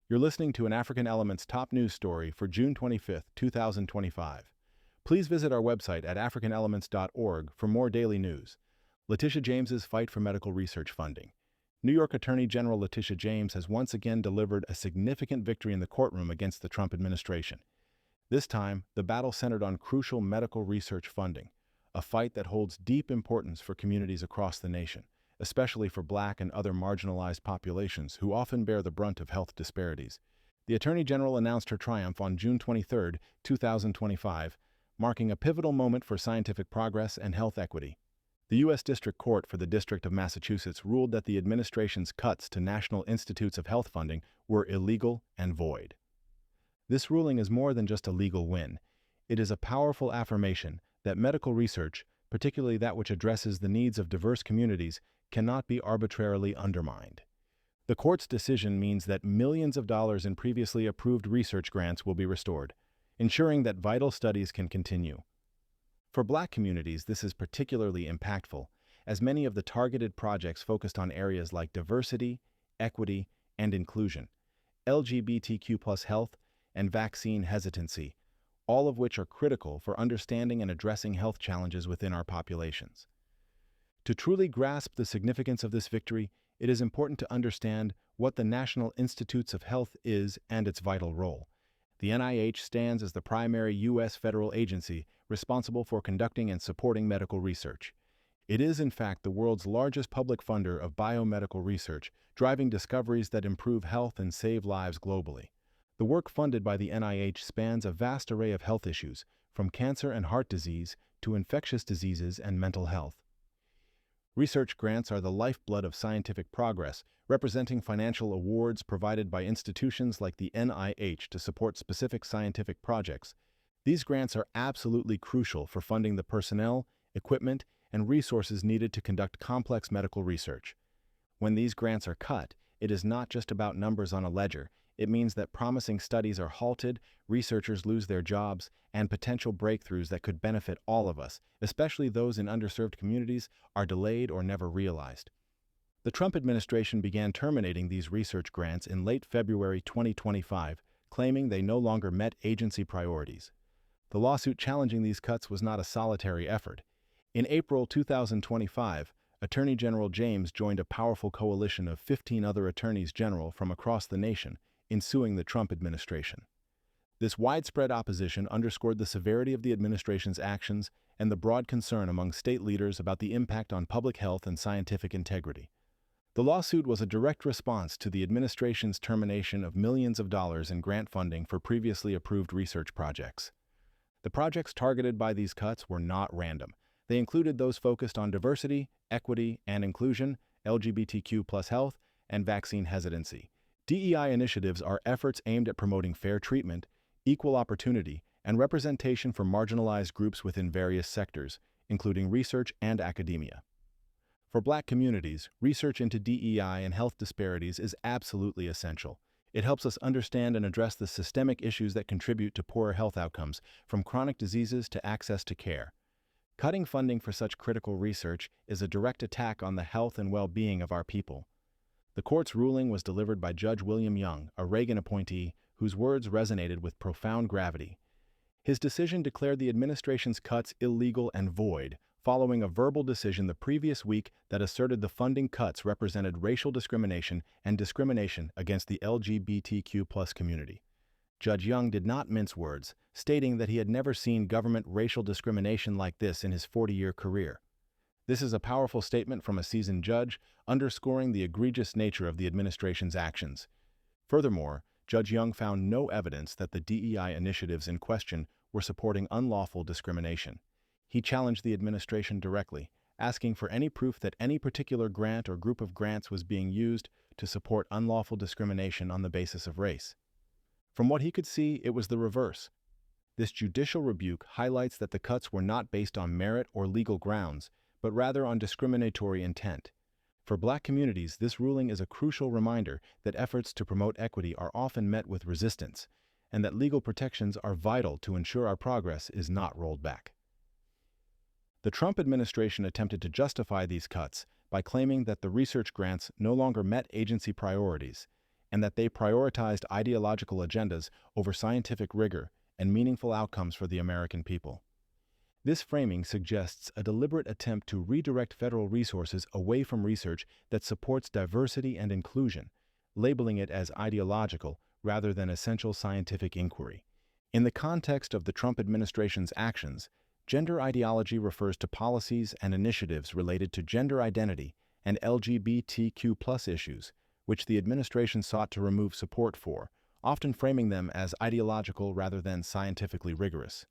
You're listening to an African Elements top news story for June 25, 2025. Please visit our website at africanelements.org for more daily news. Letitia James's fight for medical research funding. New York Attorney General Letitia James has once again delivered a significant victory in the courtroom against the Trump administration. This time, the battle centered on crucial medical research funding, a fight that holds deep importance for communities across the nation, especially for Black and other marginalized populations who often bear the brunt of health disparities. The Attorney General announced her triumph on June 23, 2025, marking a pivotal moment for scientific progress and health equity. The U.S. District Court for the District of Massachusetts ruled that the administration's cuts to National Institutes of Health funding were illegal and void. This ruling is more than just a legal win. It is a powerful affirmation that medical research, particularly that which addresses the needs of diverse communities, cannot be arbitrarily undermined. The court's decision means that millions of dollars in previously approved research grants will be restored, ensuring that vital studies can continue. For Black communities, this is particularly impactful, as many of the targeted projects focused on areas like diversity, equity, and inclusion, LGBTQ+ health, and vaccine hesitancy, all of which are critical for understanding and addressing health challenges within our populations. To truly grasp the significance of this victory, it is important to understand what the National Institutes of Health is and its vital role. The NIH stands as the primary U.S. federal agency responsible for conducting and supporting medical research. It is, in fact, the world's largest public funder of biomedical research, driving discoveries that improve health and save lives globally. The work funded by the NIH spans a vast array of health issues, from cancer and heart disease to infectious diseases and mental health. Research grants are the lifeblood of scientific progress, representing financial awards provided by institutions like the NIH to support specific scientific projects. These grants are absolutely crucial for funding the personnel, equipment, and resources needed to conduct complex medical research. When these grants are cut, it is not just about numbers on a ledger. It means that promising studies are halted, researchers lose their jobs, and potential breakthroughs that could benefit all of us, especially those in underserved communities, are delayed or never realized. The Trump administration began terminating these research grants in late February 2025, claiming they no longer met agency priorities. The lawsuit challenging these cuts was not a solitary effort. In April 2025, Attorney General James joined a powerful coalition of 15 other attorneys general from across the nation in suing the Trump administration. This widespread opposition underscored the severity of the administration's actions and the broad concern among state leaders about the impact on public health and scientific integrity. The lawsuit was a direct response to the administration's termination of millions of dollars in grant funding for previously approved research projects. The projects targeted by these cuts were not random. They included those focused on diversity, equity, and inclusion, LGBTQ+ health, and vaccine hesitancy. DEI initiatives are efforts aimed at promoting fair treatment, equal opportunity, and representation for marginalized groups within various sectors, including research and academia. For Black communities, research into DEI and health disparities is absolutely essential. It helps us understand and address the systemic issues that contribute to poorer health outcomes, from chronic diseases to access to care. Cutting funding for such critical research is a direct attack on the health and well-being of our people. The court's ruling was delivered by Judge William Young, a Reagan appointee, whose words resonated with profound gravity. His decision declared the administration's cuts illegal and void, following a verbal decision the previous week that asserted the funding cuts represented racial discrimination and discrimination against the LGBTQ+ community. Judge Young did not mince words, stating that he had never seen government racial discrimination like this in his 40-year career. This is a powerful statement from a seasoned judge, underscoring the egregious nature of the administration's actions. Furthermore, Judge Young found no evidence that the DEI initiatives in question were supporting unlawful discrimination. He challenged the administration directly, asking for any proof that any particular grant or group of grants was being used to support unlawful discrimination on the basis of race. From what he could see, it was the reverse. This judicial rebuke highlights that the cuts were not based on merit or legal grounds, but rather on discriminatory intent. For Black communities, this ruling is a crucial reminder that efforts to promote equity are often met with resistance, and that legal protections are vital to ensure our progress is not rolled back. The Trump administration attempted to justify these cuts by claiming that the research grants no longer met agency priorities, and that they prioritized ideological agendas over scientific rigor and meaningful outcomes for the American people. This framing suggests a deliberate attempt to redirect federal resources away from research that supports diversity and inclusion, labeling it as ideological rather than essential scientific inquiry. In the context of the Trump administration's actions, gender ideology refers to policies and initiatives related to gender identity and LGBTQ+ issues, which the administration sought to remove support for, often framing them as ideological rather than scientifically rigorous.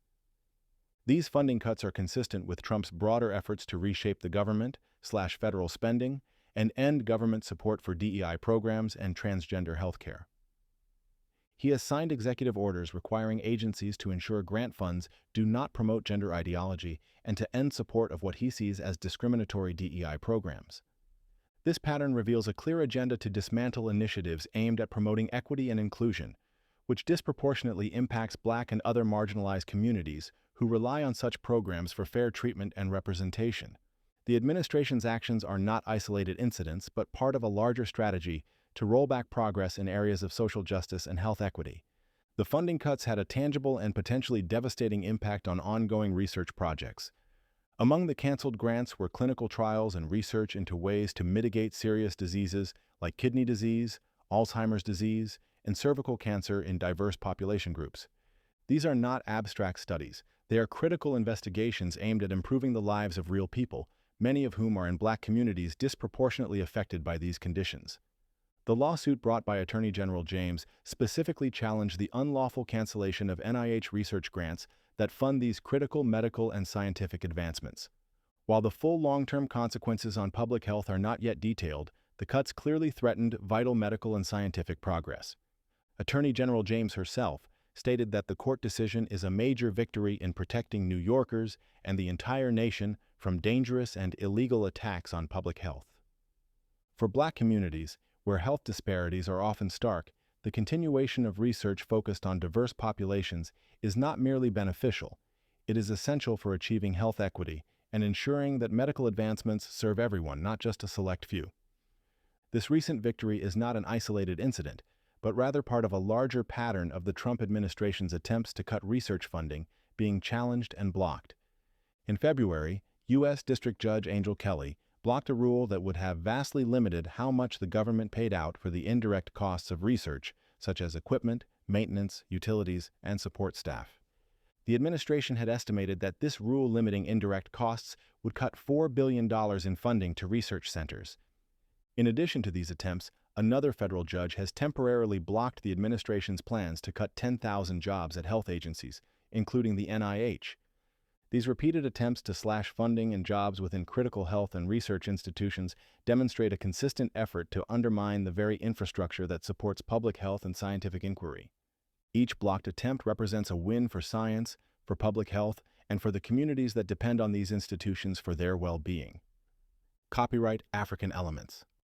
These funding cuts are consistent with Trump's broader efforts to reshape the government/federal spending and end government support for DEI programs and transgender healthcare. He has signed executive orders requiring agencies to ensure grant funds do not promote gender ideology and to end support of what he sees as discriminatory DEI programs. This pattern reveals a clear agenda to dismantle initiatives aimed at promoting equity and inclusion, which disproportionately impacts Black and other marginalized communities who rely on such programs for fair treatment and representation. The administration's actions are not isolated incidents, but part of a larger strategy to roll back progress in areas of social justice and health equity. The funding cuts had a tangible and potentially devastating impact on ongoing research projects. Among the canceled grants were clinical trials and research into ways to mitigate serious diseases like kidney disease, Alzheimer's disease, and cervical cancer in diverse population groups. These are not abstract studies. They are critical investigations aimed at improving the lives of real people, many of whom are in Black communities disproportionately affected by these conditions. The lawsuit brought by Attorney General James specifically challenged the unlawful cancellation of NIH research grants that fund these critical medical and scientific advancements. While the full long-term consequences on public health are not yet detailed, the cuts clearly threatened vital medical and scientific progress. Attorney General James herself stated that the court decision is a major victory in protecting New Yorkers and the entire nation from dangerous and illegal attacks on public health. For Black communities, where health disparities are often stark, the continuation of research focused on diverse populations is not merely beneficial, it is essential for achieving health equity and ensuring that medical advancements serve everyone, not just a select few. This recent victory is not an isolated incident, but rather part of a larger pattern of the Trump administration's attempts to cut research funding being challenged and blocked. In February, U.S. District Judge Angel Kelly blocked a rule that would have vastly limited how much the government paid out for the indirect costs of research, such as equipment, maintenance, utilities, and support staff. The administration had estimated that this rule limiting indirect costs would cut $4 billion in funding to research centers. In addition to these attempts, another federal judge has temporarily blocked the administration's plans to cut 10,000 jobs at health agencies, including the NIH. These repeated attempts to slash funding and jobs within critical health and research institutions demonstrate a consistent effort to undermine the very infrastructure that supports public health and scientific inquiry. Each blocked attempt represents a win for science, for public health, and for the communities that depend on these institutions for their well-being. Copyright African Elements.